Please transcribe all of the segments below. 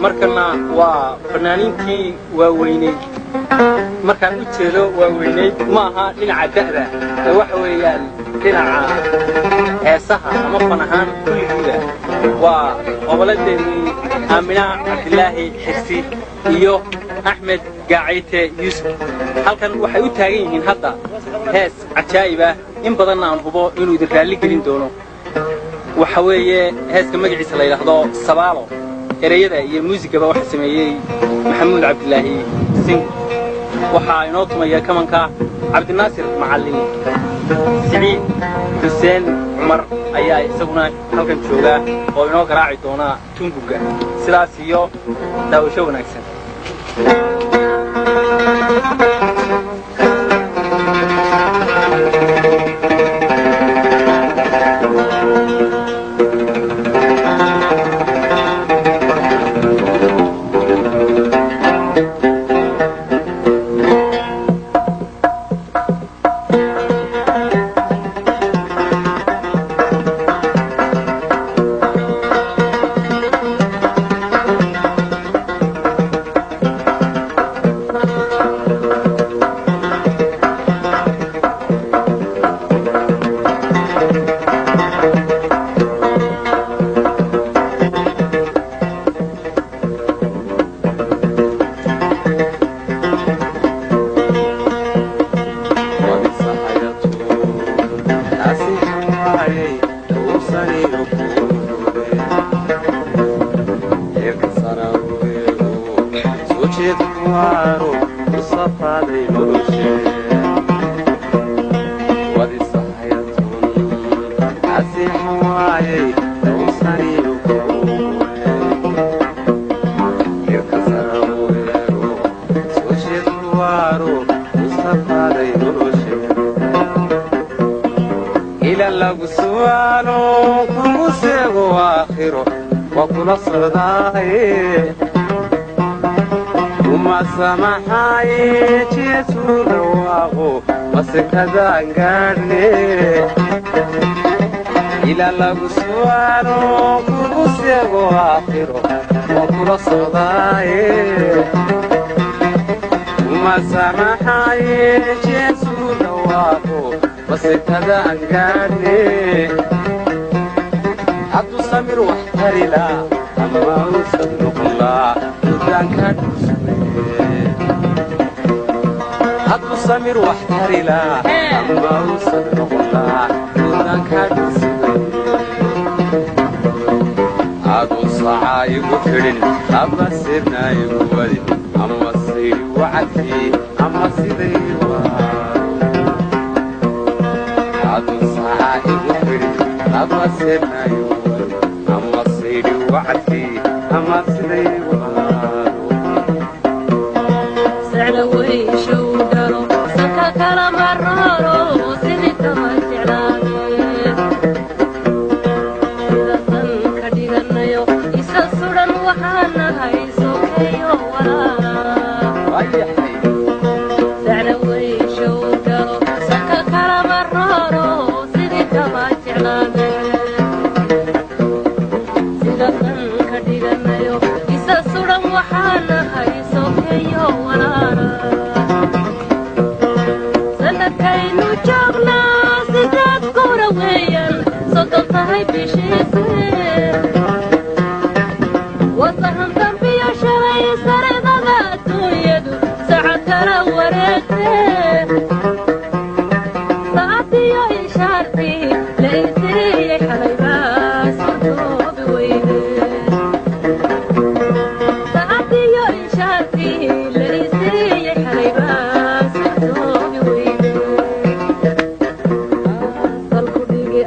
markana waa fanaaniintii waaweynay markaan u jeedo waaweynay ma aha dhinaca da'da waxa weeyaan dhinaca heesaha ama fan ahaan kulligiiba waa qoboladeennii aamina cabdilaahi xirsi iyo axmed gaacayte yuusuf halkan waxay u taagan yihiin hadda hees cajaa'ib ah in badanna aan hubo inuu idin raalli gelin doono waxa weeye heeska magaciisa la yidhaahdo sabaalo ereyada iyo muusigaba waxa sameeyey maxamuud cabdilaahi sing waxaa inoo tumaya kamanka cabdinaasir macallin siciid xuseen cumar ayaa isaguna halkan jooga oo inoo garaaci doona tunbuga sidaas iyo daawasho wanaagsan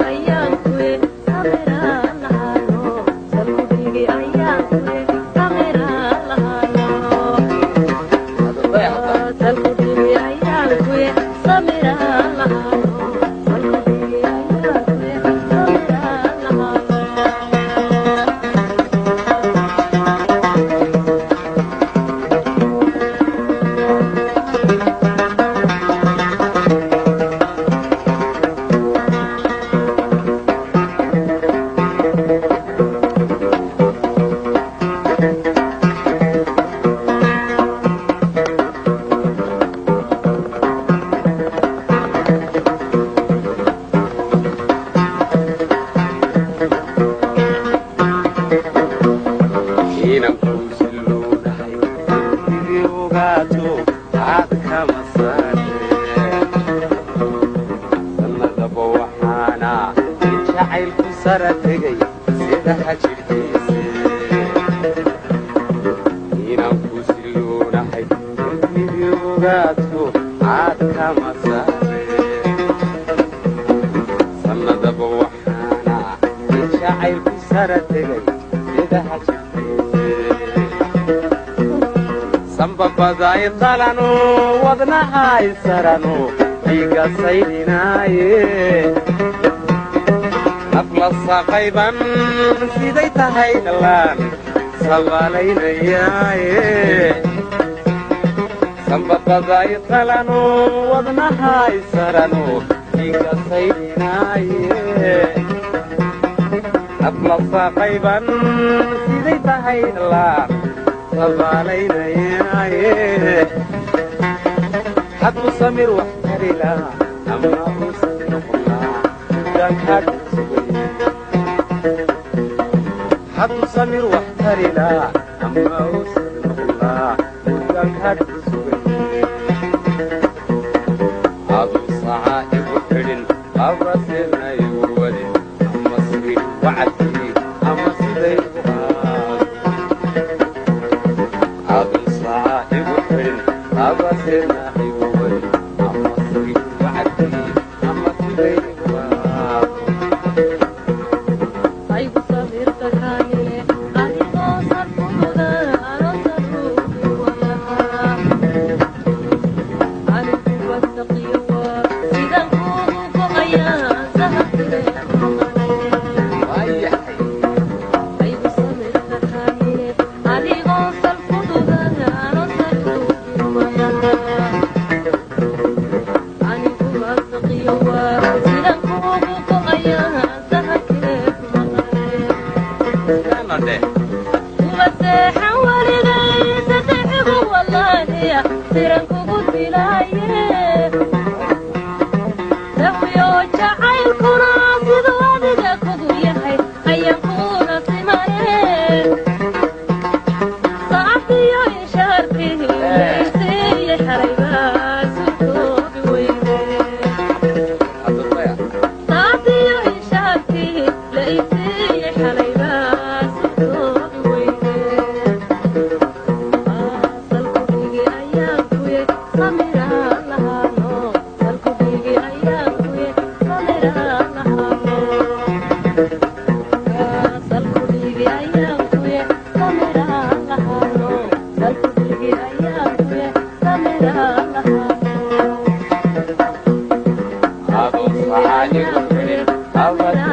Ayaan kuwe, kamera lahano. sarategay sida hajirkiisa inaan ku siloonahay intii ogaadku caad kama saare sannadaba waxaana jacaylku sarategay sida hajirkiisa sanbabaday qalano wadnahay sarano dhiiga saydinaaye nafla saqayban siday tahay dhalaan sabaalaynayaaye sanbabaday qalano wadnahay sarano dhiiga saydinaaye nafla saqayban siday tahay dhalaan sabaalaynayaaye hadduu samir wax tari lahaa ama uusan noqon lahaa hadduu samir wax tari lahaa ama uusan noqon lahaa muddaankaadku sugay aduu sacaa igu xidhin abaseena igu wadin ama sirin wacadkii ama siday u aduu sacaa igu xidhin abaseena igu wadin ama sirin wacadkii ama siday u I